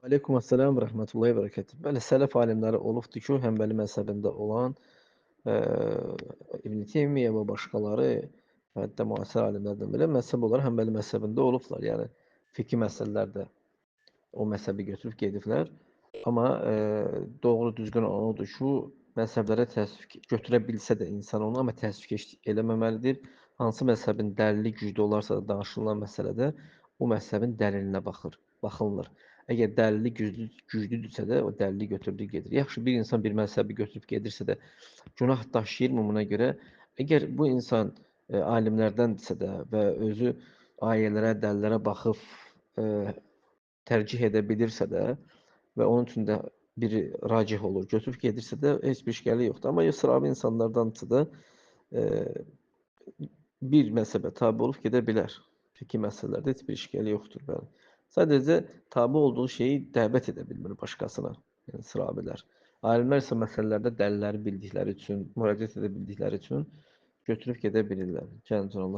Aleykümselam ve rahmetullahi ve berekatuhu. Bəli, sələf alimləri olubdur ki, Həmbəli məzhəbində olan eee İbn Teymiyyə və başqaları, hətta müasir alimlərdən belə məzhəb olaraq Həmbəli məzhəbində olublar. Yəni fiki məsələlərdə o məzhəbi götürüb gediblər. Amma doğru düzgün olan odur ki, məzhəblərə təəssüf götürə bilsə də insan onu, amma təəssüf eləməməlidir. Hansı məzhəbin dəlili güclü olarsa da danışılan məsələdə o məzhəbin dəlilinə baxılır. Əgər dəlili güclüdürsə də o dəlili götürdü gedir. Yaxşı, bir insan bir məzhəbi götürüb gedirsə də günah daşıyırmı buna görə? Əgər bu insan alimlərdəndirsə də və özü ayələrə, dəlillərə baxıb eee tərcih edə bilirsə də və onun üçün də biri racih olur, götürüb gedirsə də heç bir işgəli yoxdur. Amma sıravi insanlardansa da eee, bir məzhəbə tabe olub gedə bilər. Fiki məsələlərdə heç bir işgəli yoxdur, bəli. Sadəcə tabe olduğu şeyi dəvət edə bilmir başqasına, yəni sıravilər. Alimlər isə məsələlərdə dəlilləri bildikləri üçün, müraciət edə bildikləri üçün götürüb gedə bilirlər. Cənnətullah.